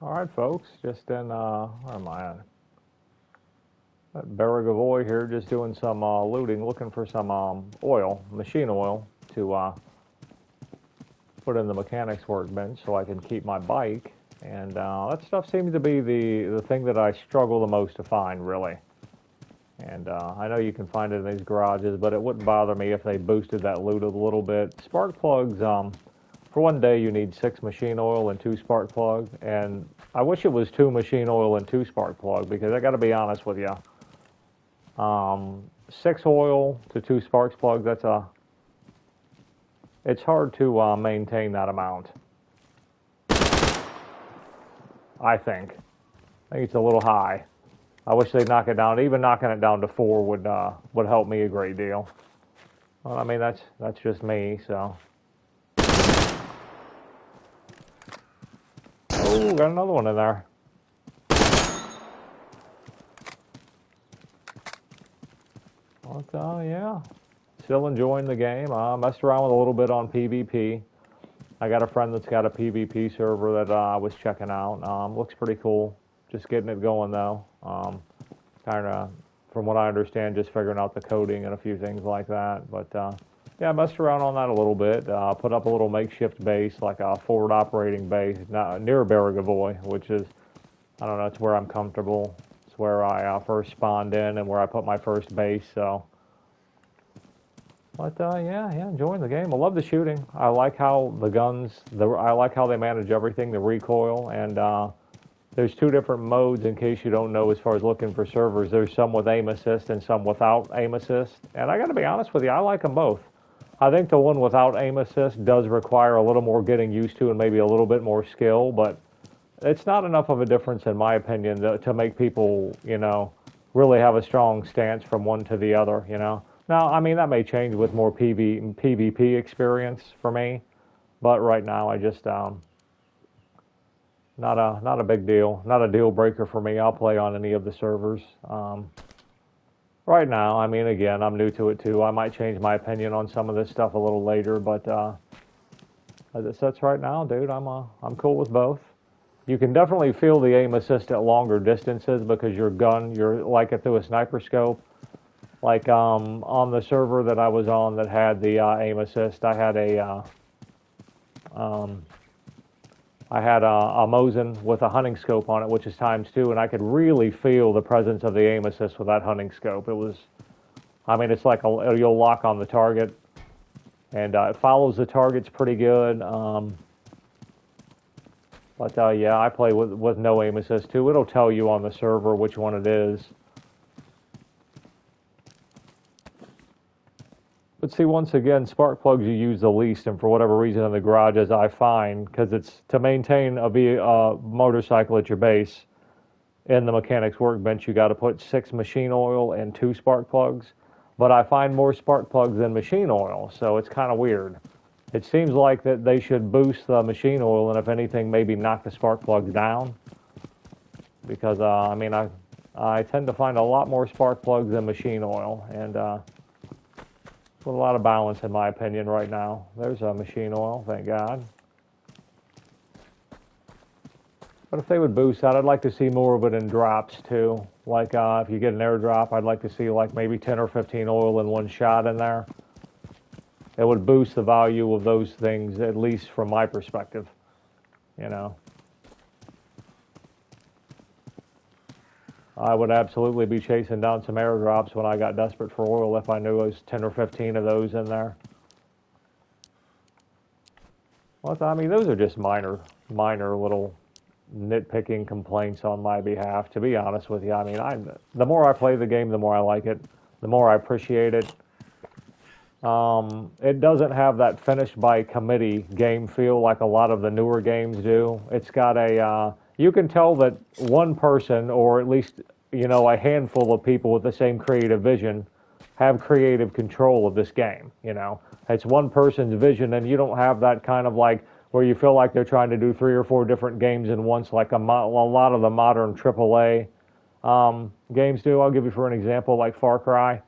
All right, folks, just in, where am I at? Barragavoy here, just doing some looting, looking for some oil, machine oil, to put in the mechanics workbench so I can keep my bike. And that stuff seems to be the thing that I struggle the most to find, really. And I know you can find it in these garages, but it wouldn't bother me if they boosted that loot a little bit. Spark plugs, for one day you need 6 machine oil and 2 spark plug, and I wish it was 2 machine oil and 2 spark plug, because I got to be honest with you, 6 oil to 2 sparks plug, it's hard to maintain that amount. I think it's a little high. I wish they'd knock it down. Even knocking it down to 4 would help me a great deal. Well, I mean, that's just me. So, oh, got another one in there. But yeah, still enjoying the game. Messed around with a little bit on PvP. I got a friend that's got a PvP server that I was checking out. Looks pretty cool. Just getting it going though. Kind of, from what I understand, just figuring out the coding and a few things like that. But yeah, I messed around on that a little bit. Put up a little makeshift base, like a forward operating base near Barragavoy, which is, I don't know, it's where I'm comfortable. It's where I first spawned in and where I put my first base. So, but yeah, enjoying the game. I love the shooting. I like how the guns, I like how they manage everything, the recoil, and there's 2 different modes in case you don't know as far as looking for servers. There's some with aim assist and some without aim assist. And I got to be honest with you, I like them both. I think the one without aim assist does require a little more getting used to and maybe a little bit more skill, but it's not enough of a difference, in my opinion, to make people, really have a strong stance from one to the other, Now, I mean, that may change with more PvP experience for me, but right now I just, not a big deal, not a deal breaker for me. I'll play on any of the servers. Right now, I mean, again, I'm new to it too. I might change my opinion on some of this stuff a little later, but as it sits right now, dude, I'm cool with both. You can definitely feel the aim assist at longer distances because you're like it through a sniper scope. Like on the server that I was on that had the aim assist, um, I had a Mosin with a hunting scope on it, which is ×2, and I could really feel the presence of the aim assist with that hunting scope. It was, I mean, it's like you'll lock on the target, and it follows the targets pretty good. But yeah, I play with no aim assist too. It'll tell you on the server which one it is. But see, once again, spark plugs you use the least, and for whatever reason in the garages I find, because it's to maintain a motorcycle at your base, in the mechanics workbench you got to put 6 machine oil and 2 spark plugs. But I find more spark plugs than machine oil, so it's kind of weird. It seems like that they should boost the machine oil, and if anything, maybe knock the spark plugs down. Because I mean, I tend to find a lot more spark plugs than machine oil, and with a lot of balance in my opinion right now. There's a machine oil, thank God. But if they would boost that, I'd like to see more of it in drops too. Like if you get an airdrop, I'd like to see like maybe 10 or 15 oil in one shot in there. It would boost the value of those things, at least from my perspective, I would absolutely be chasing down some airdrops when I got desperate for oil if I knew it was 10 or 15 of those in there. Well, I mean, those are just minor little nitpicking complaints on my behalf, to be honest with you. I mean, the more I play the game, the more I like it, the more I appreciate it. It doesn't have that finished by committee game feel like a lot of the newer games do. It's got you can tell that one person, or at least, a handful of people with the same creative vision have creative control of this game, It's one person's vision, and you don't have that kind of like where you feel like they're trying to do 3 or 4 different games in once, like a lot of the modern AAA games do. I'll give you for an example, like Far Cry.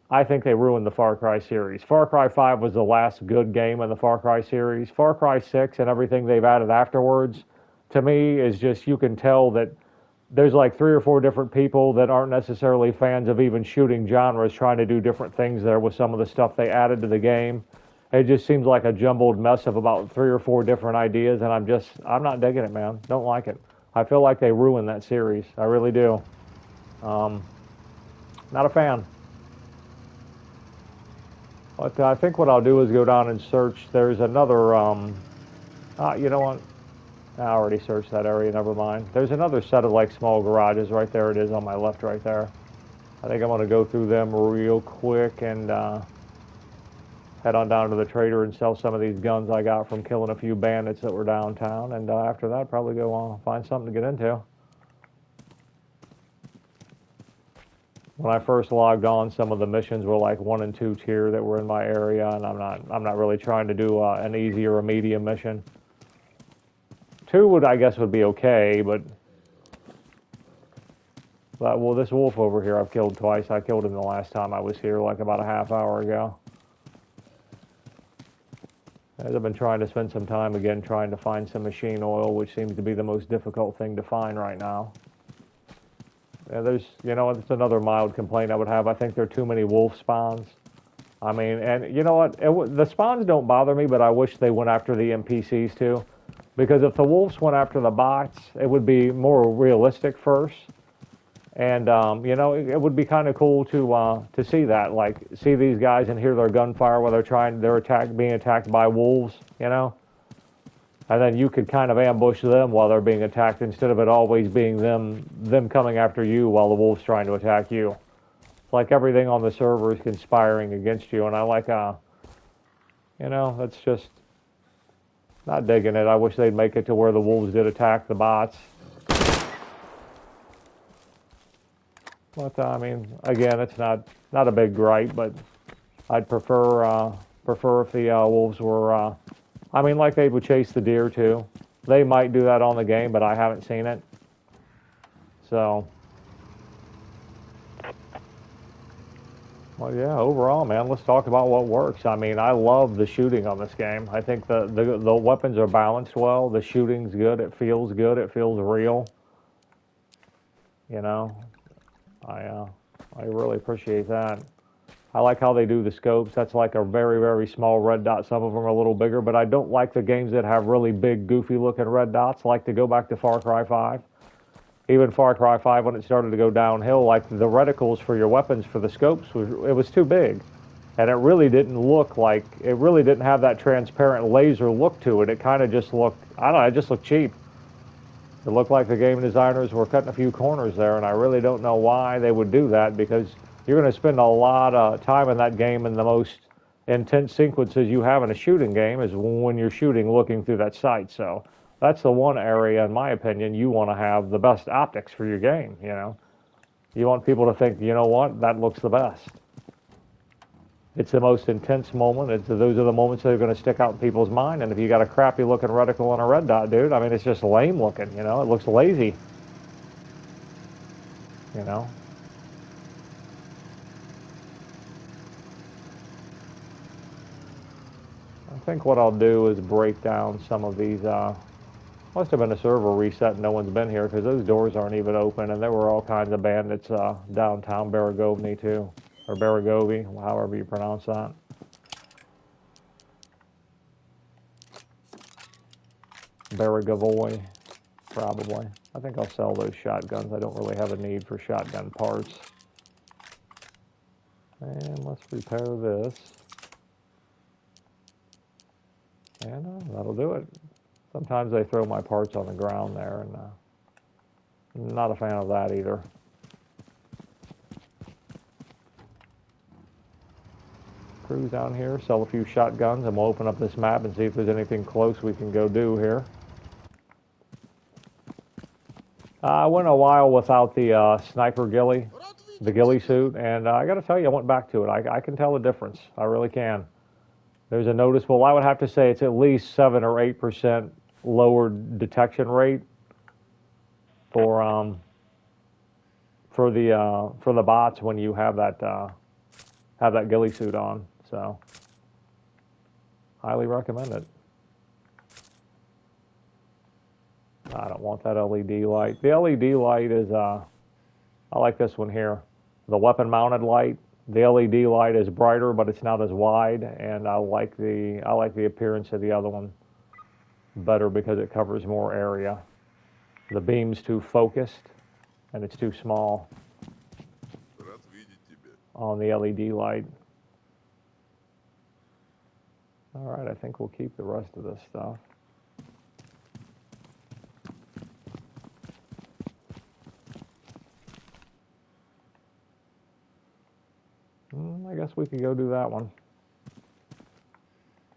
I think they ruined the Far Cry series. Far Cry 5 was the last good game in the Far Cry series. Far Cry 6 and everything they've added afterwards, to me is just, you can tell that there's like 3 or 4 different people that aren't necessarily fans of even shooting genres trying to do different things there with some of the stuff they added to the game. It just seems like a jumbled mess of about 3 or 4 different ideas, and I'm not digging it, man. Don't like it. I feel like they ruined that series. I really do. Not a fan. But I think what I'll do is go down and search. There's another, you know what? I already searched that area, never mind. There's another set of like small garages right there. It is on my left right there. I think I'm going to go through them real quick and head on down to the trader and sell some of these guns I got from killing a few bandits that were downtown. And after that, probably go on find something to get into. When I first logged on, some of the missions were like 1 and 2 tier that were in my area, and I'm not really trying to do an easy or a medium mission. 2 I guess would be okay, but well, this wolf over here I've killed twice. I killed him the last time I was here, like about a half hour ago. As I've been trying to spend some time again trying to find some machine oil, which seems to be the most difficult thing to find right now. There's, you know, it's another mild complaint I would have. I think there are too many wolf spawns. I mean, and you know what? The spawns don't bother me, but I wish they went after the NPCs too. Because if the wolves went after the bots, it would be more realistic first. And, you know, it would be kind of cool to see that. Like, see these guys and hear their gunfire while they're being attacked by wolves, you know? And then you could kind of ambush them while they're being attacked instead of it always being them coming after you while the wolf's trying to attack you. It's like everything on the server is conspiring against you, and I like, you know, that's just not digging it. I wish they'd make it to where the wolves did attack the bots. But, I mean, again, it's not a big gripe, but I'd prefer if the wolves were... I mean, like they would chase the deer too. They might do that on the game, but I haven't seen it. So, well, yeah. Overall, man, let's talk about what works. I mean, I love the shooting on this game. I think the weapons are balanced well. The shooting's good. It feels good. It feels real. You know, I really appreciate that. I like how they do the scopes. That's like a very, very small red dot. Some of them are a little bigger, but I don't like the games that have really big, goofy-looking red dots. I like to go back to Far Cry 5. Even Far Cry 5, when it started to go downhill, like the reticles for your weapons for the scopes, it was too big. And it really didn't have that transparent laser look to it. It kind of just looked, I don't know, it just looked cheap. It looked like the game designers were cutting a few corners there, and I really don't know why they would do that, because you're going to spend a lot of time in that game, and the most intense sequences you have in a shooting game is when you're shooting looking through that sight. So that's the one area, in my opinion, you want to have the best optics for your game, you know. You want people to think, you know what, that looks the best. It's the most intense moment. Those are the moments that are going to stick out in people's mind. And if you got a crappy looking reticle on a red dot, dude, I mean, it's just lame looking, you know. It looks lazy, you know. I think what I'll do is break down some of these. Must have been a server reset and no one's been here, because those doors aren't even open, and there were all kinds of bandits downtown Baragovny too, or Baragovi, however you pronounce that. Baragavoy, probably. I think I'll sell those shotguns. I don't really have a need for shotgun parts. And let's repair this. And that'll do it. Sometimes they throw my parts on the ground there, and not a fan of that either. Cruise down here, sell a few shotguns, and we'll open up this map and see if there's anything close we can go do here. I went a while without the sniper ghillie, the ghillie suit, and I got to tell you, I went back to it. I can tell the difference. I really can. There's a noticeable, I would have to say it's at least 7 or 8% lower detection rate for the bots when you have that ghillie suit on. So highly recommend it. I don't want that LED light. The LED light is, I like this one here. The weapon mounted light. The LED light is brighter, but it's not as wide, and I like the appearance of the other one better because it covers more area. The beam's too focused, and it's too small on the LED light. All right, I think we'll keep the rest of this stuff. I guess we could go do that one.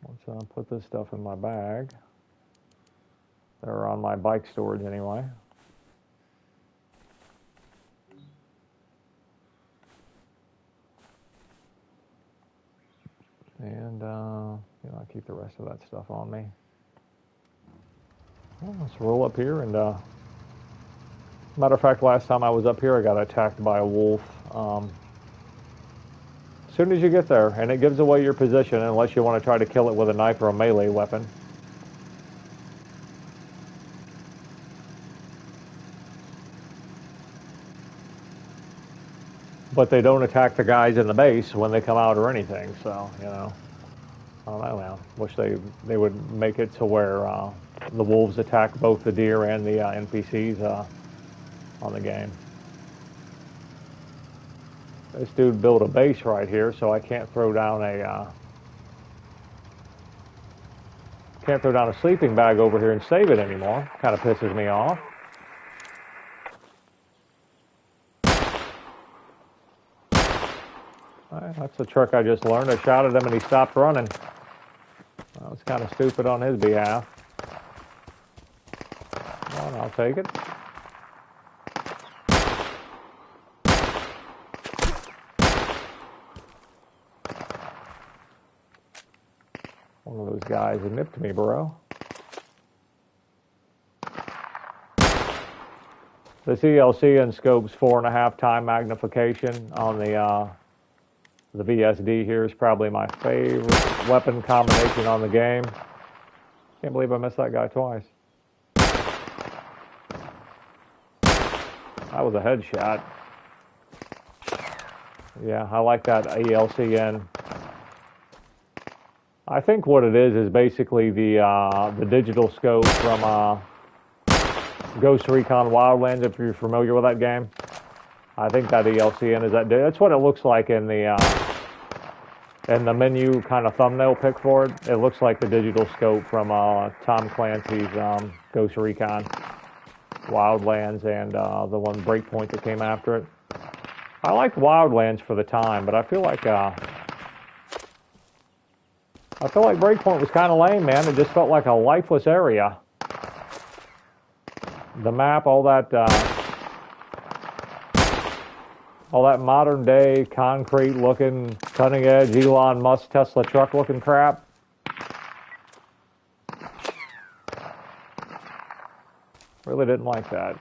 Once I put this stuff in my bag. They're on my bike storage anyway. And, I'll keep the rest of that stuff on me. Well, let's roll up here and, matter of fact, last time I was up here, I got attacked by a wolf. As soon as you get there, and it gives away your position unless you want to try to kill it with a knife or a melee weapon. But they don't attack the guys in the base when they come out or anything, so, I don't know, man. Wish they would make it to where the wolves attack both the deer and the NPCs on the game. This dude built a base right here, so I can't throw down a sleeping bag over here and save it anymore. Kind of pisses me off. That's the trick I just learned. I shot at him and he stopped running. Well, it's kind of stupid on his behalf. Come on, I'll take it. One of those guys who nipped me, bro. This ELC and scope's 4.5 time magnification on the VSD here is probably my favorite weapon combination on the game. Can't believe I missed that guy twice. That was a headshot. Yeah, I like that ELCN. I think what it is basically the digital scope from Ghost Recon Wildlands, if you're familiar with that game. I think that ELCN is that's what it looks like in the menu kind of thumbnail pic for it. It looks like the digital scope from Tom Clancy's Ghost Recon Wildlands and the one Breakpoint that came after it. I liked Wildlands for the time, but I feel like Breakpoint was kind of lame, man. It just felt like a lifeless area. The map, all that modern day concrete looking, cutting edge Elon Musk Tesla truck looking crap. Really didn't like that.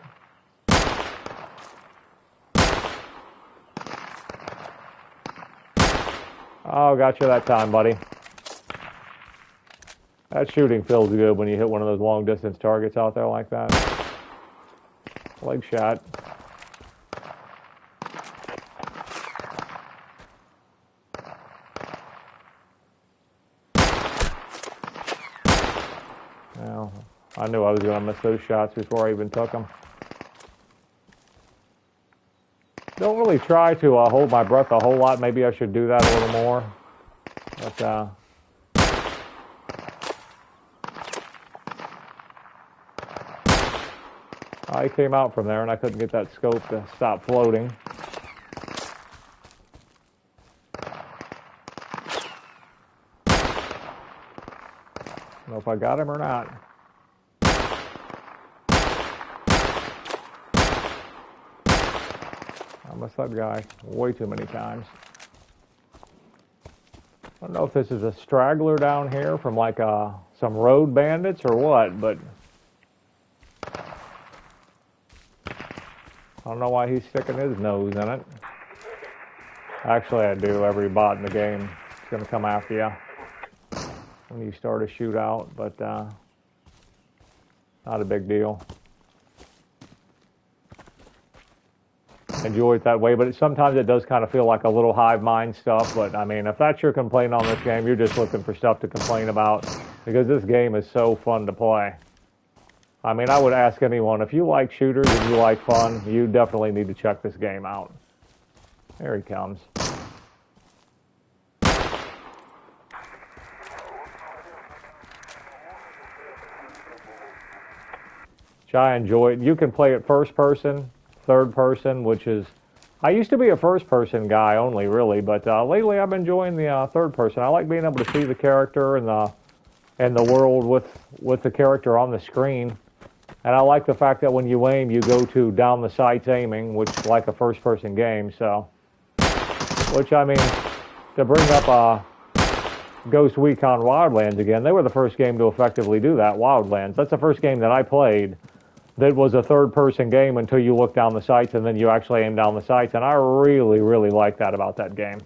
Oh, got you that time, buddy. That shooting feels good when you hit one of those long distance targets out there like that. Leg shot. Well, I knew I was going to miss those shots before I even took them. Don't really try to hold my breath a whole lot. Maybe I should do that a little more. But, I came out from there and I couldn't get that scope to stop floating. Don't know if I got him or not. I missed that guy way too many times. I don't know if this is a straggler down here from like some road bandits or what, but I don't know why he's sticking his nose in it. Actually, I do. Every bot in the game is going to come after you when you start a shootout, but not a big deal. enjoy it that way. But sometimes it does kind of feel like a little hive mind stuff. But I mean, if that's your complaint on this game, you're just looking for stuff to complain about, because this game is so fun to play. I mean, I would ask anyone, if you like shooters and you like fun, you definitely need to check this game out. There he comes. I enjoy it. You can play it first person, third person, which is, I used to be a first person guy only, really, but lately I've been enjoying the third person. I like being able to see the character and the world with the character on the screen. And I like the fact that when you aim, you go to down the sights aiming, which is like a first person game. So, which, I mean, to bring up Ghost Recon Wildlands again, they were the first game to effectively do that. Wildlands, that's the first game that I played that was a third-person game until you look down the sights and then you actually aim down the sights, and I really, really like that about that game.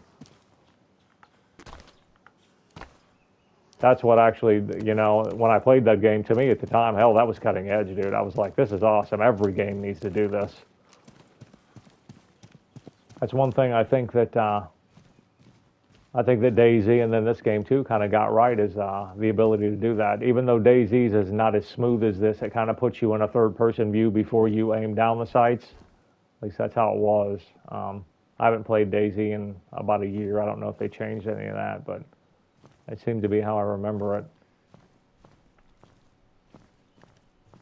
That's what actually, you know, when I played that game, to me at the time, hell, that was cutting edge, dude. I was like, this is awesome. Every game needs to do this. That's one thing I think that DayZ and then this game too kind of got right, is the ability to do that. Even though DayZ's is not as smooth as this, it kind of puts you in a third-person view before you aim down the sights. At least that's how it was. I haven't played DayZ in about a year. I don't know if they changed any of that, but it seemed to be how I remember it.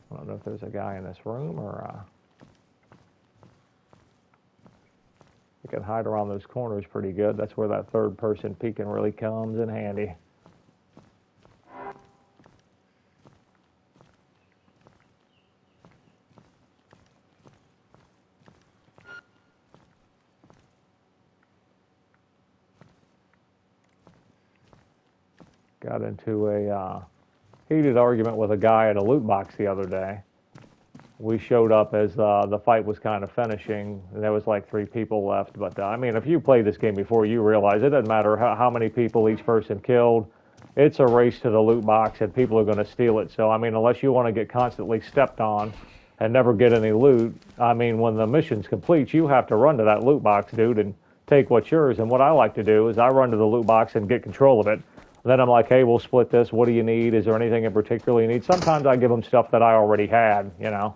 I don't know if there's a guy in this room or... You can hide around those corners pretty good. That's where that third-person peeking really comes in handy. Got into a heated argument with a guy at a loot box the other day. We showed up as the fight was kind of finishing. There was like 3 people left. But, I mean, if you played this game before, you realize it doesn't matter how many people each person killed. It's a race to the loot box, and people are going to steal it. So, I mean, unless you want to get constantly stepped on and never get any loot, I mean, when the mission's complete, you have to run to that loot box, dude, and take what's yours. And what I like to do is I run to the loot box and get control of it. Then I'm like, hey, we'll split this. What do you need? Is there anything in particular you need? Sometimes I give them stuff that I already had, you know,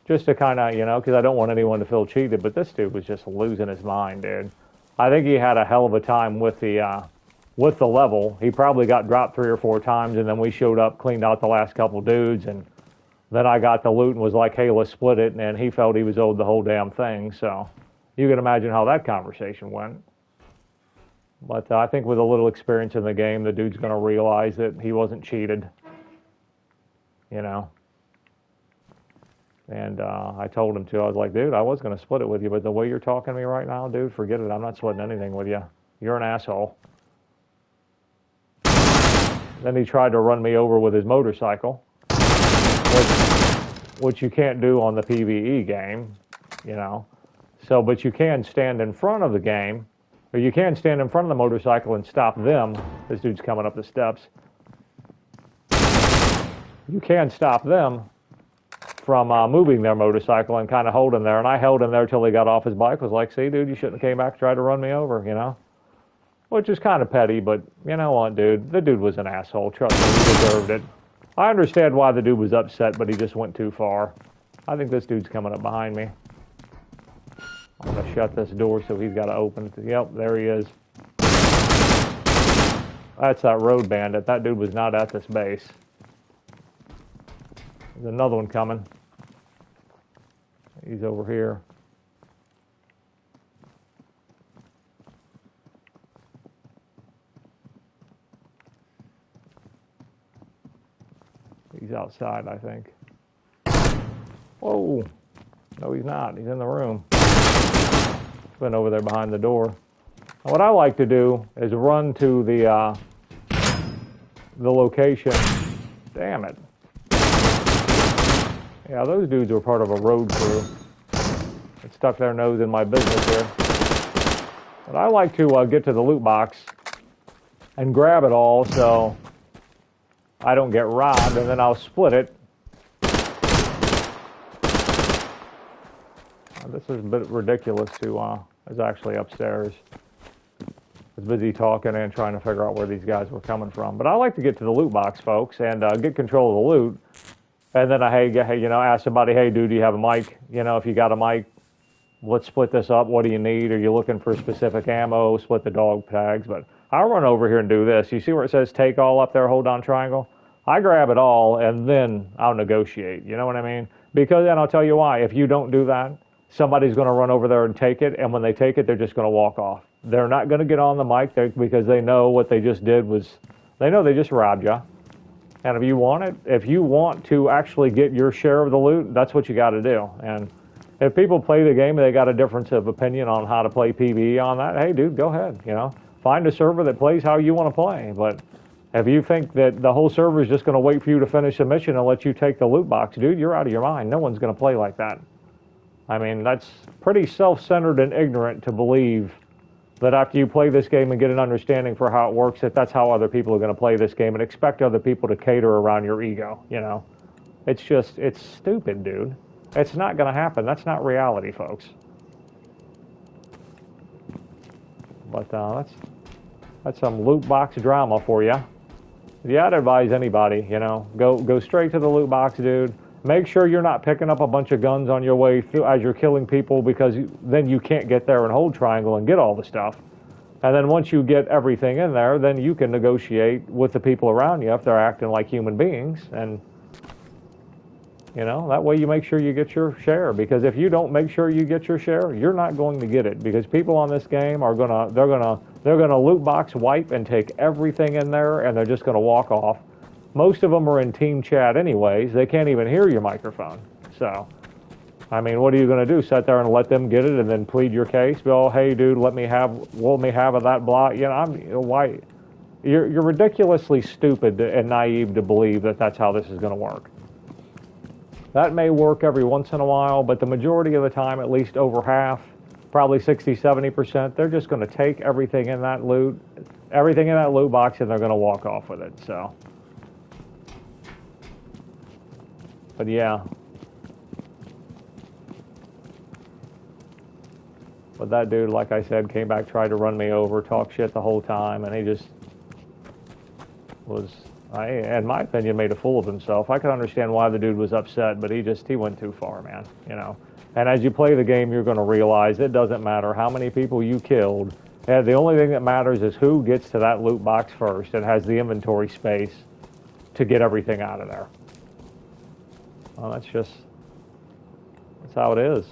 just to kind of, you know, because I don't want anyone to feel cheated. But this dude was just losing his mind, dude. I think he had a hell of a time with the level. He probably got dropped 3 or 4 times, and then we showed up, cleaned out the last couple dudes, and then I got the loot and was like, hey, let's split it. And he felt he was owed the whole damn thing. So you can imagine how that conversation went. But I think with a little experience in the game, the dude's going to realize that he wasn't cheated, you know. And I told him to. I was like, dude, I was going to split it with you, but the way you're talking to me right now, dude, forget it. I'm not splitting anything with you. You're an asshole. Then he tried to run me over with his motorcycle, which you can't do on the PVE game, you know. So, but you can stand in front of the game. Or you can stand in front of the motorcycle and stop them. This dude's coming up the steps. You can stop them from moving their motorcycle and kind of hold him there. And I held him there till he got off his bike. Was like, see, dude, you shouldn't have came back and tried to run me over, you know? Which is kind of petty, but you know what, dude? The dude was an asshole. Trust me, he deserved it. I understand why the dude was upset, but he just went too far. I think this dude's coming up behind me. I'm going to shut this door so he's got to open it. Yep, there he is. That's that road bandit. That dude was not at this base. There's another one coming. He's over here. He's outside, I think. Whoa. No, he's not. He's in the room. Been over there behind the door. What I like to do is run to the location. Damn it. Yeah, those dudes were part of a road crew. It stuck their nose in my business here. But I like to get to the loot box and grab it all so I don't get robbed, and then I'll split it. This is a bit ridiculous who is actually upstairs. Was busy talking and trying to figure out where these guys were coming from. But I like to get to the loot box, folks, and get control of the loot. And then ask somebody, hey, dude, do you have a mic? If you got a mic, let's split this up. What do you need? Are you looking for specific ammo? Split the dog tags. But I'll run over here and do this. You see where it says take all up there, hold down triangle? I grab it all, and then I'll negotiate. You know what I mean? Because, and I'll tell you why. If you don't do that, somebody's going to run over there and take it, and when they take it, they're just going to walk off. They're not going to get on the mic because they know what they just did was, they know they just robbed you. And if you want to actually get your share of the loot, that's what you got to do. And if people play the game and they got a difference of opinion on how to play PvE on that, hey, dude, go ahead. Find a server that plays how you want to play. But if you think that the whole server is just going to wait for you to finish a mission and let you take the loot box, dude, you're out of your mind. No one's going to play like that. I mean, that's pretty self-centered and ignorant to believe that after you play this game and get an understanding for how it works, that's how other people are going to play this game and expect other people to cater around your ego, It's stupid, dude. It's not going to happen. That's not reality, folks. But that's some loot box drama for you. Yeah, I'd advise anybody, go straight to the loot box, dude. Make sure you're not picking up a bunch of guns on your way through as you're killing people, because then you can't get there and hold triangle and get all the stuff. And then once you get everything in there, then you can negotiate with the people around you if they're acting like human beings. And, that way you make sure you get your share. Because if you don't make sure you get your share, you're not going to get it. Because people on this game are they're gonna loot box wipe and take everything in there, and they're just gonna walk off. Most of them are in team chat anyways. They can't even hear your microphone. So, I mean, what are you going to do? Sit there and let them get it and then plead your case? Well, hey, dude, let me have of that block. Why? You're ridiculously stupid and naive to believe that that's how this is going to work. That may work every once in a while, but the majority of the time, at least over half, probably 60, 70%, they're just going to take everything in that loot box, and they're going to walk off with it. So. But yeah. But that dude, like I said, came back, tried to run me over, talk shit the whole time, and he just was, in my opinion, made a fool of himself. I could understand why the dude was upset, but he went too far, man, And as you play the game, you're going to realize it doesn't matter how many people you killed. And the only thing that matters is who gets to that loot box first and has the inventory space to get everything out of there. Well, that's how it is.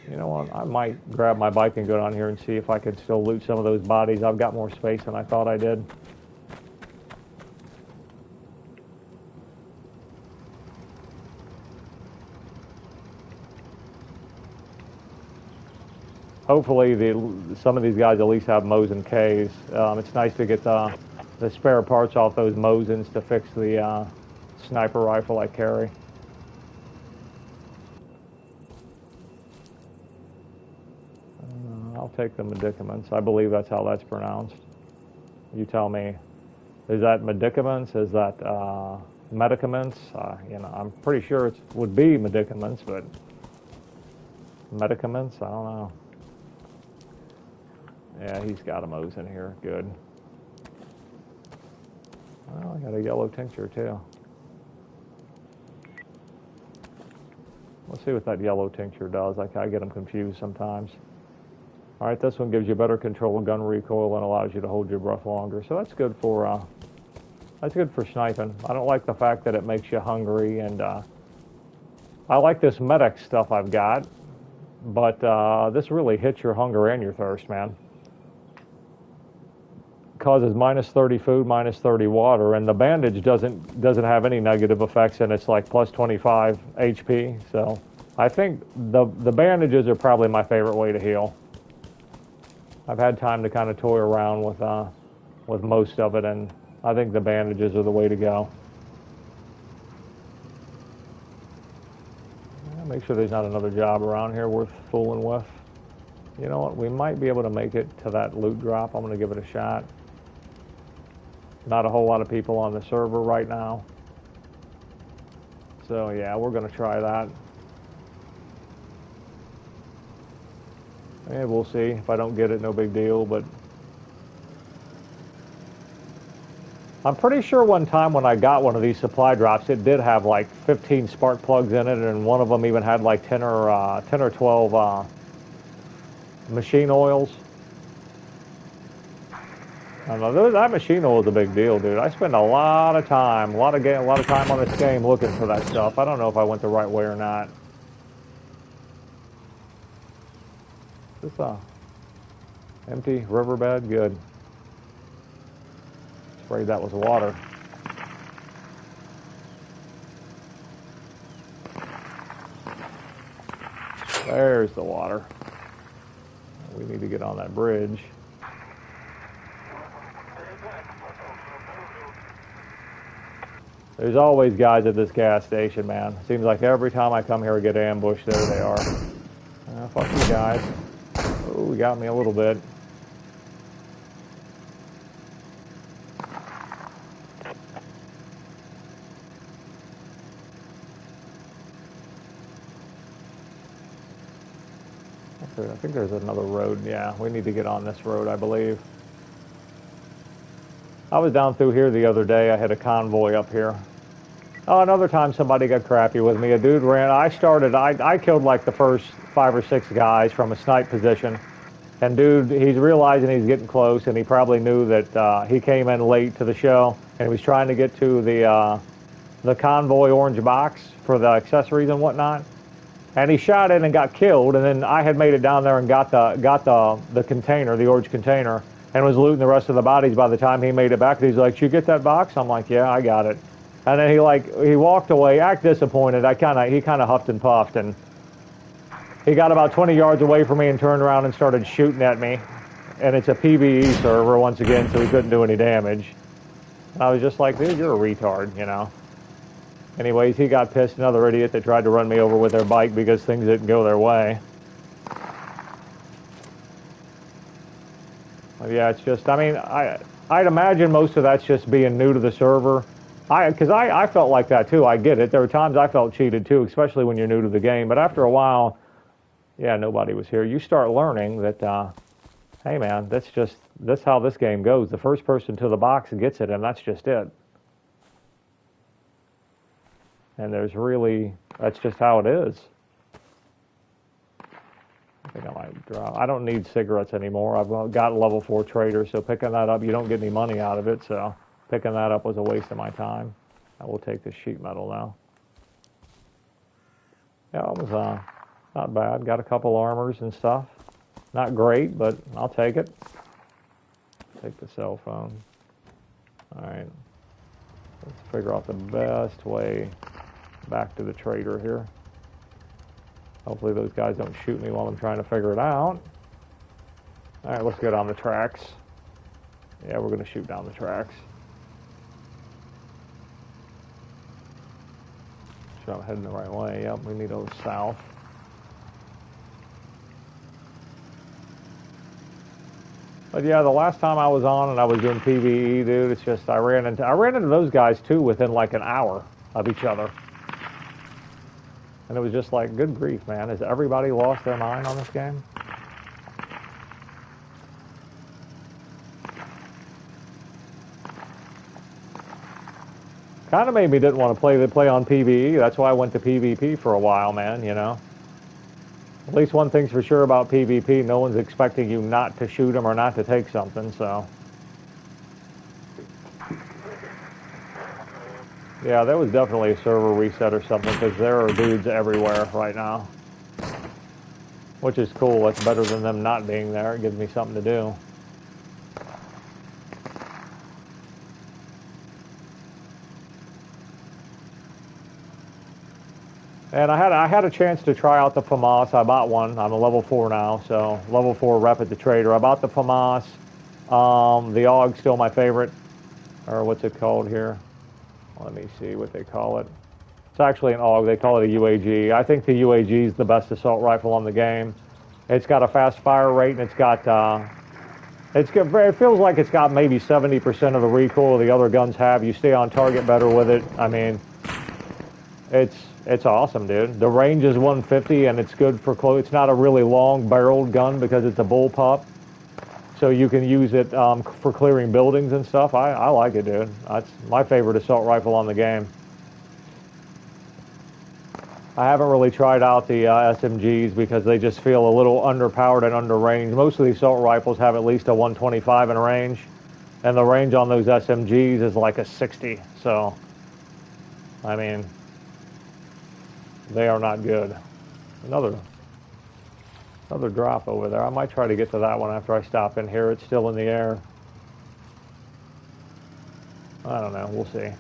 You know what? I might grab my bike and go down here and see if I could still loot some of those bodies. I've got more space than I thought I did. Hopefully, some of these guys at least have Mosin Ks. It's nice to get the spare parts off those Mosins to fix the sniper rifle I carry. I'll take the medicaments. I believe that's how that's pronounced. You tell me. Is that medicaments? Is that medicaments? I'm pretty sure it would be medicaments, but medicaments? I don't know. Yeah, he's got a Mosin here. Good. Well, I got a yellow tincture too. Let's see what that yellow tincture does. I get them confused sometimes. All right, this one gives you better control of gun recoil and allows you to hold your breath longer. So that's good for sniping. I don't like the fact that it makes you hungry, and I like this medic stuff I've got, but this really hits your hunger and your thirst, man. Causes minus 30 food, minus 30 water, and the bandage doesn't have any negative effects, and it's like plus 25 HP. So I think the bandages are probably my favorite way to heal. I've had time to kind of toy around with most of it, and I think the bandages are the way to go. Make sure there's not another job around here worth fooling with. You know what? We might be able to make it to that loot drop. I'm going to give it a shot. Not a whole lot of people on the server right now. So yeah, we're gonna try that. And we'll see. If I don't get it, no big deal, but I'm pretty sure one time when I got one of these supply drops, it did have like 15 spark plugs in it, and one of them even had like 10 or 12 machine oils. I don't know, that machine oil is a big deal, dude. I spend a lot of time, a lot of time on this game looking for that stuff. I don't know if I went the right way or not. Is this empty riverbed? Good. Afraid that was water. There's the water. We need to get on that bridge. There's always guys at this gas station, man. Seems like every time I come here I get ambushed, there they are. Fuck you guys. Oh, got me a little bit. I think there's another road. Yeah, we need to get on this road, I believe. I was down through here the other day. I had a convoy up here. Oh, another time somebody got crappy with me. A dude ran. I killed like the first 5 or 6 guys from a snipe position. And dude, he's realizing he's getting close, and he probably knew that he came in late to the show, and he was trying to get to the convoy orange box for the accessories and whatnot. And he shot in and got killed, and then I had made it down there and got the container, the orange container, and was looting the rest of the bodies by the time he made it back. And he's like, "Did you get that box?" I'm like, "Yeah, I got it." And then he walked away, act disappointed. He kind of huffed and puffed, and he got about 20 yards away from me and turned around and started shooting at me. And it's a PVE server once again, so he couldn't do any damage. And I was just like, "Dude, you're a retard," you know. Anyways, he got pissed. Another idiot that tried to run me over with their bike because things didn't go their way. But yeah, it's just, I mean, I'd imagine most of that's just being new to the server. Because I felt like that too. I get it. There were times I felt cheated too, especially when you're new to the game. But after a while, yeah, nobody was here. You start learning that, hey man, that's how this game goes. The first person to the box gets it, and that's just it. And that's just how it is. I think I might drop. I don't need cigarettes anymore. I've got a level 4 trader, so picking that up, you don't get any money out of it, so picking that up was a waste of my time. I will take this sheet metal now. Yeah, it was not bad. Got a couple armors and stuff. Not great, but I'll take it. Take the cell phone. All right. Let's figure out the best way back to the trader here. Hopefully those guys don't shoot me while I'm trying to figure it out. All right, let's get on the tracks. Yeah, we're going to shoot down the tracks. Sure I'm heading the right way. Yep, we need to go south. But yeah, the last time I was on and I was doing PVE, dude, it's just I ran into those guys too within like an hour of each other. And it was just like, good grief, man. Has everybody lost their mind on this game? Kind of made me didn't want to play on PvE. That's why I went to PvP for a while, man, you know. At least one thing's for sure about PvP, no one's expecting you not to shoot them or not to take something, so. Yeah, that was definitely a server reset or something, because there are dudes everywhere right now. Which is cool. It's better than them not being there. It gives me something to do. And I had a chance to try out the FAMAS. I bought one. I'm a level 4 now, so level 4 rep at the trader. I bought the FAMAS. The AUG's still my favorite. Or what's it called here? Let me see what they call it. It's actually an AUG. They call it a UAG. I think the UAG is the best assault rifle on the game. It's got a fast fire rate, and it feels like it's got maybe 70% of the recoil the other guns have. You stay on target better with it. I mean, It's awesome, dude. The range is 150, and it's good for close. It's not a really long barreled gun because it's a bullpup, so you can use it for clearing buildings and stuff. I like it, dude. That's my favorite assault rifle on the game. I haven't really tried out the SMGs because they just feel a little underpowered and underranged. Most of the assault rifles have at least a 125 in range, and the range on those SMGs is like a 60. So, I mean, they are not good. Another drop over there. I might try to get to that one after I stop in here. It's still in the air. I don't know. We'll see.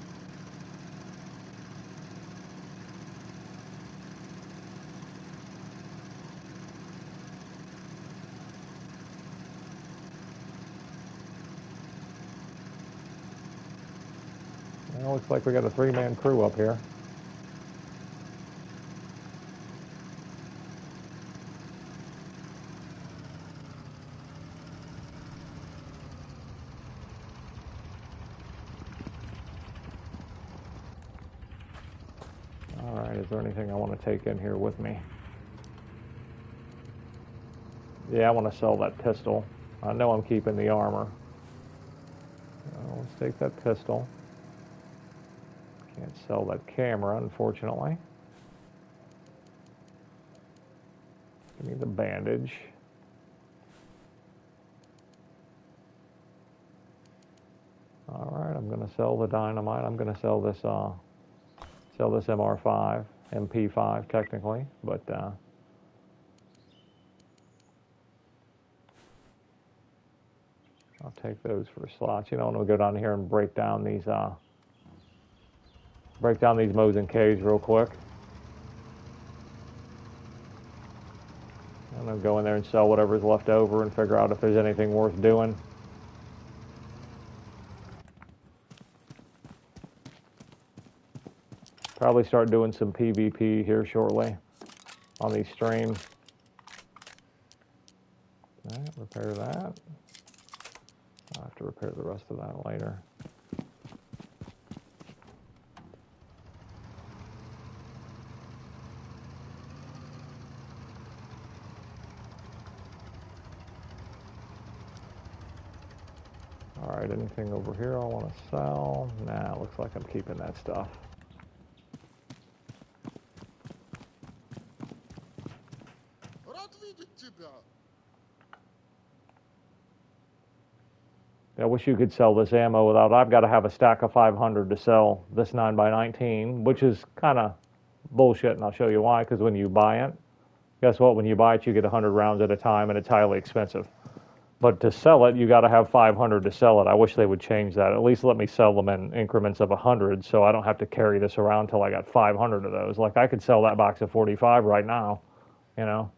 Well, looks like we got a 3-man crew up here. All right, is there anything I want to take in here with me? Yeah, I want to sell that pistol. I know I'm keeping the armor. Let's take that pistol. Can't sell that camera, unfortunately. Give me the bandage. All right, I'm going to sell the dynamite. I'm going to sell this MR5, MP5 technically, but I'll take those for slots. You know, I'm going to go down here and break down these Mosin caves real quick. I'm going to go in there and sell whatever's left over and figure out if there's anything worth doing. Probably start doing some PvP here shortly on these streams. All right, repair that. I'll have to repair the rest of that later. All right, anything over here I want to sell? Nah, looks like I'm keeping that stuff. I wish you could sell this ammo without. I've got to have a stack of 500 to sell this 9x19, which is kind of bullshit, and I'll show you why. Because when you buy it, guess what? When you buy it, you get 100 rounds at a time, and it's highly expensive. But to sell it, you got to have 500 to sell it. I wish they would change that. At least let me sell them in increments of 100, so I don't have to carry this around till I got 500 of those. Like I could sell that box of 45 right now, you know.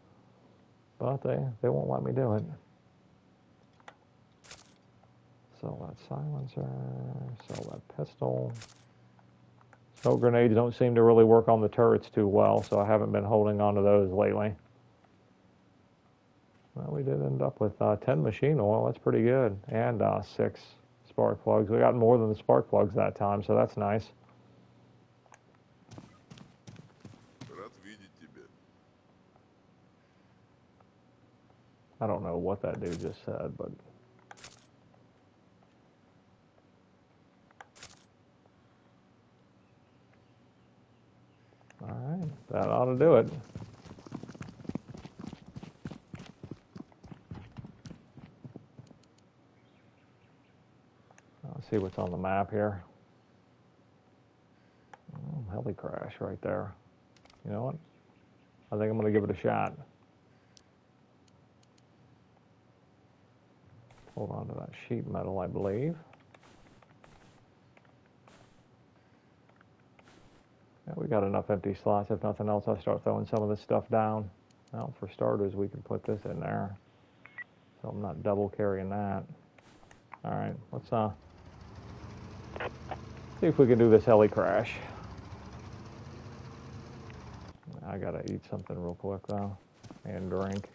But they won't let me do it. Sell that silencer, sell that pistol. Smoke grenades don't seem to really work on the turrets too well, so I haven't been holding on to those lately. Well, we did end up with 10 machine oil. That's pretty good. And 6 spark plugs. We got more than the spark plugs that time, so that's nice. I don't know what that dude just said, but... All right, that ought to do it. Let's see what's on the map here. Oh, heli crash right there. You know what? I think I'm going to give it a shot. Hold on to that sheet metal, I believe. Yeah, we got enough empty slots. If nothing else, I'll start throwing some of this stuff down. Well, for starters, we can put this in there, so I'm not double carrying that. All right, let's see if we can do this heli crash. I gotta eat something real quick though, and drink.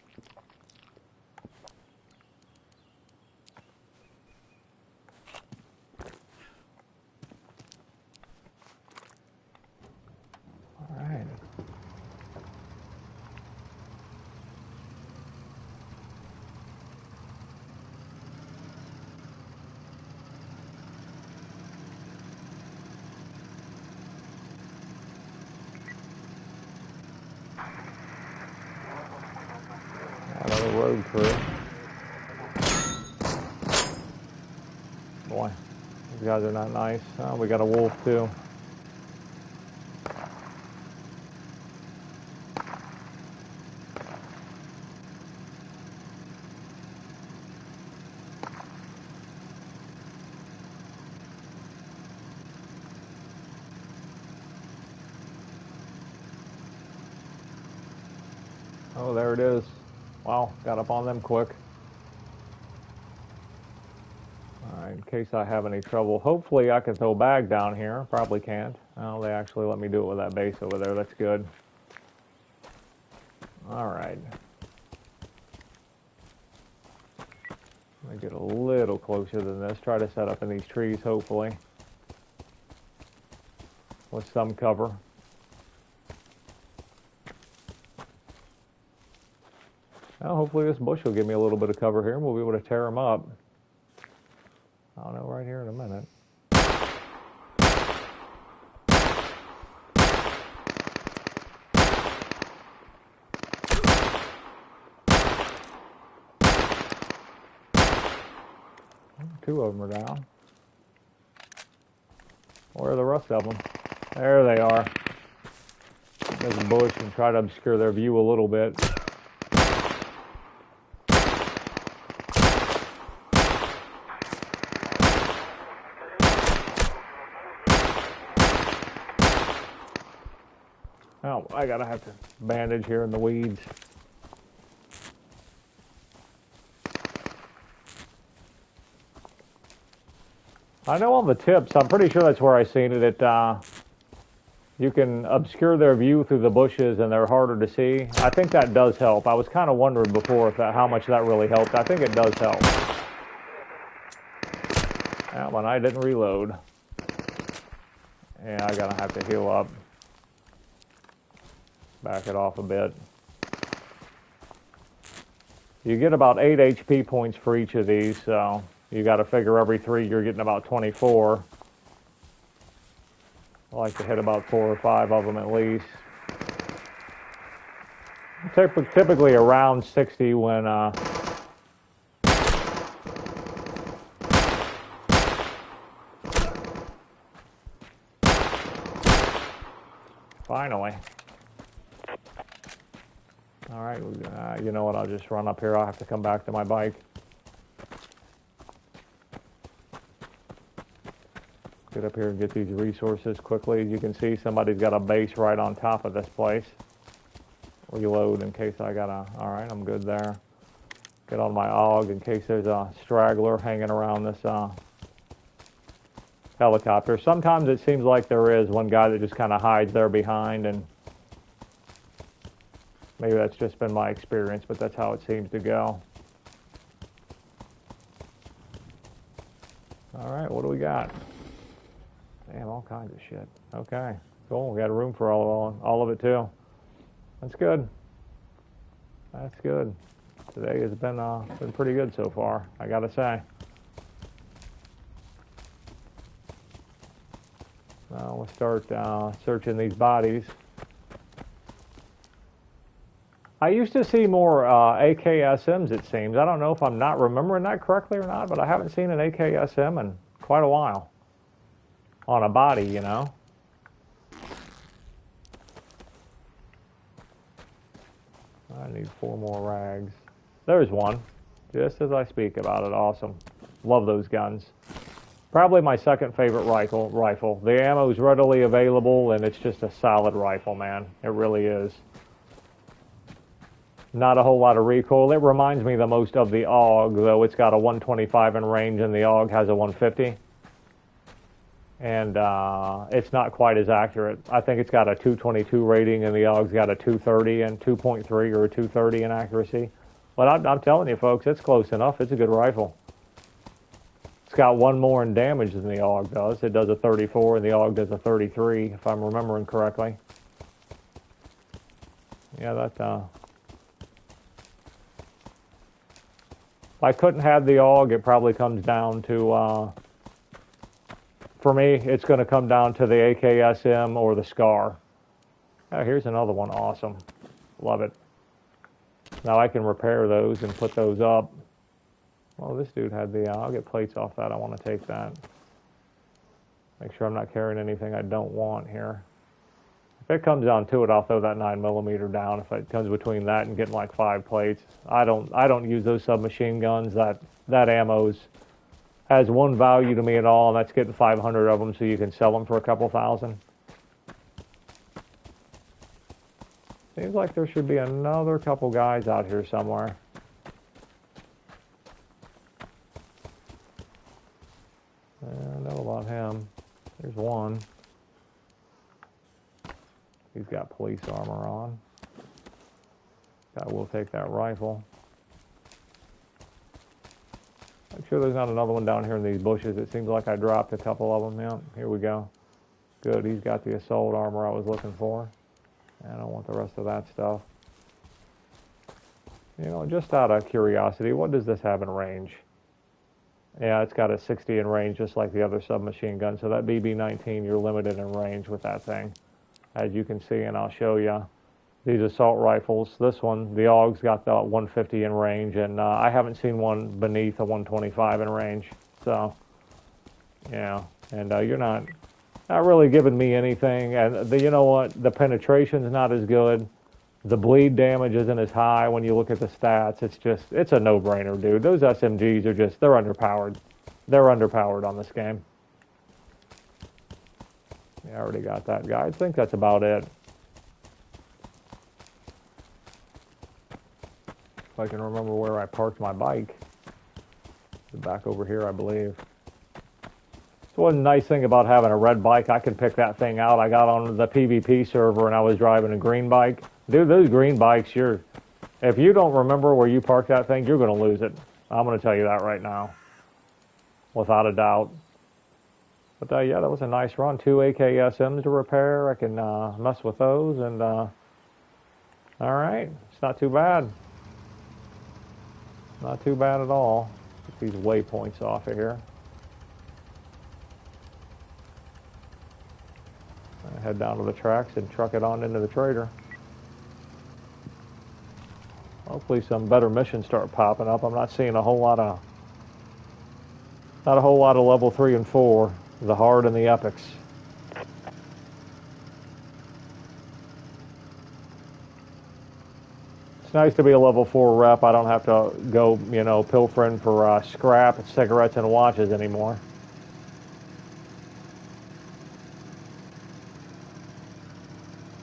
Another road crew. Boy, these guys are not nice. Oh, we got a wolf too. Oh, there it is. Wow, got up on them quick. All right, in case I have any trouble. Hopefully I can throw a bag down here. Probably can't. Oh, they actually let me do it with that base over there. That's good. All right. Let me get a little closer than this. Try to set up in these trees, hopefully, with some cover. Well, hopefully this bush will give me a little bit of cover here and we'll be able to tear them up. I'll know right here in a minute. Two of them are down. Where are the rest of them? There they are. There's a bush and try to obscure their view a little bit. Oh, I gotta have to bandage here in the weeds. I know on the tips, I'm pretty sure that's where I seen it. You can obscure their view through the bushes and they're harder to see. I think that does help. I was kind of wondering before if how much that really helped. I think it does help. That one I didn't reload. Yeah, I gotta have to heal up. Back it off a bit. You get about 8 HP points for each of these, so you got to figure every 3 you're getting about 24. I like to hit about 4 or 5 of them at least. Typically around 60 when finally. All right, you know what, I'll just run up here. I'll have to come back to my bike. Get up here and get these resources quickly. You can see somebody's got a base right on top of this place. Reload in case I gotta, all right, I'm good there. Get on my AUG in case there's a straggler hanging around this helicopter. Sometimes it seems like there is one guy that just kind of hides there behind, and maybe that's just been my experience, but that's how it seems to go. All right, what do we got? Damn, all kinds of shit. Okay, cool. We got room for all of it too. That's good. That's good. Today has been pretty good so far, I gotta say. Now we'll start searching these bodies. I used to see more AKSMs, it seems. I don't know if I'm not remembering that correctly or not, but I haven't seen an AKSM in quite a while on a body, you know. I need 4 more rags. There's one, just as I speak about it. Awesome. Love those guns. Probably my second favorite rifle. The ammo's readily available, and it's just a solid rifle, man. It really is. Not a whole lot of recoil. It reminds me the most of the AUG, though it's got a 125 in range, and the AUG has a 150. And it's not quite as accurate. I think it's got a 222 rating, and the AUG's got a 230 and 2.3 or a 230 in accuracy. But I'm telling you, folks, it's close enough. It's a good rifle. It's got 1 more in damage than the AUG does. It does a 34, and the AUG does a 33, if I'm remembering correctly. Yeah, that... If I couldn't have the AUG, it probably comes down to... for me, it's going to come down to the AKSM or the SCAR. Oh, here's another one. Awesome. Love it. Now I can repair those and put those up. Well, this dude had the, I'll get plates off that. I want to take that. Make sure I'm not carrying anything I don't want here. If it comes down to it, I'll throw that 9mm down. If it comes between that and getting like 5 plates, I don't use those submachine guns. That ammo's has one value to me at all, and that's getting 500 of them so you can sell them for a couple thousand. Seems like there should be another couple guys out here somewhere. I know about him. There's one. He's got police armor on. Guy will take that rifle. Make sure there's not another one down here in these bushes. It seems like I dropped a couple of them. Yeah, here we go. Good, he's got the assault armor I was looking for. I don't want the rest of that stuff. You know, just out of curiosity, what does this have in range? Yeah, it's got a 60 in range, just like the other submachine gun. So that BB-19, you're limited in range with that thing, as you can see, and I'll show you. These assault rifles, this one, the AUG's got the 150 in range, and I haven't seen one beneath a 125 in range. So, yeah, and you're not really giving me anything. And you know what? The penetration's not as good. The bleed damage isn't as high when you look at the stats. It's a no-brainer, dude. Those SMGs are they're underpowered. They're underpowered on this game. Yeah, I already got that guy. I think that's about it. If I can remember where I parked my bike. Back over here, I believe. So one nice thing about having a red bike, I can pick that thing out. I got on the PvP server and I was driving a green bike. Dude, those green bikes, if you don't remember where you parked that thing, you're going to lose it. I'm going to tell you that right now. Without a doubt. But yeah, that was a nice run. 2 AKSMs to repair. I can mess with those. And all right, it's not too bad. Not too bad at all. Get these waypoints off of here. Head down to the tracks and truck it on into the trader. Hopefully some better missions start popping up. I'm not seeing not a whole lot of level 3 and 4, the hard and the epics. It's nice to be a level 4 rep. I don't have to go, pilfering for scrap, cigarettes, and watches anymore.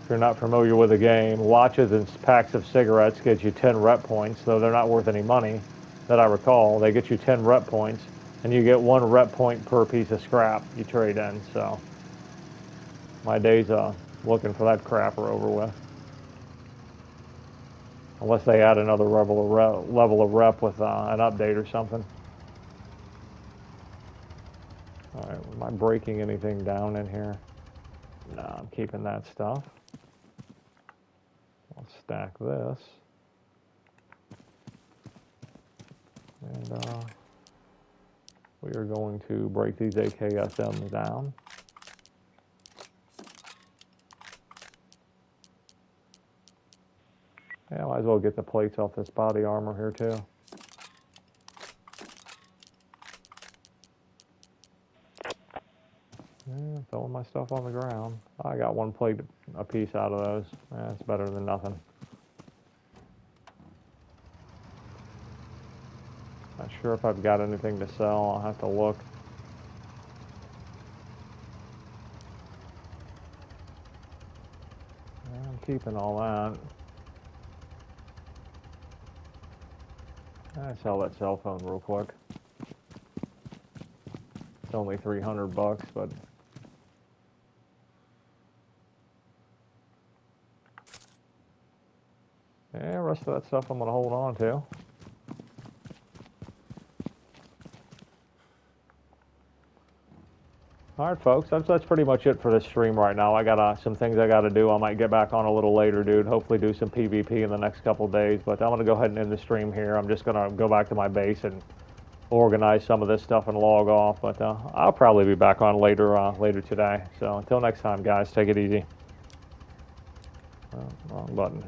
If you're not familiar with the game, watches and packs of cigarettes get you 10 rep points, though they're not worth any money, that I recall. They get you 10 rep points, and you get 1 rep point per piece of scrap you trade in. So my days looking for that crap are over with. Unless they add another level of rep with an update or something. All right, am I breaking anything down in here? No, I'm keeping that stuff. I'll stack this. And we are going to break these AKSMs down. Yeah, might as well get the plates off this body armor here too. Yeah, throwing my stuff on the ground. I got 1 plate a piece out of those. Yeah, it's better than nothing. Not sure if I've got anything to sell. I'll have to look. Yeah, I'm keeping all that. I'll sell that cell phone real quick. It's only $300, but yeah, the rest of that stuff I'm gonna hold on to. All right, folks, that's pretty much it for this stream right now. I got some things I got to do. I might get back on a little later, dude. Hopefully do some PvP in the next couple days. But I'm going to go ahead and end the stream here. I'm just going to go back to my base and organize some of this stuff and log off. But I'll probably be back on later today. So until next time, guys, take it easy. Wrong button.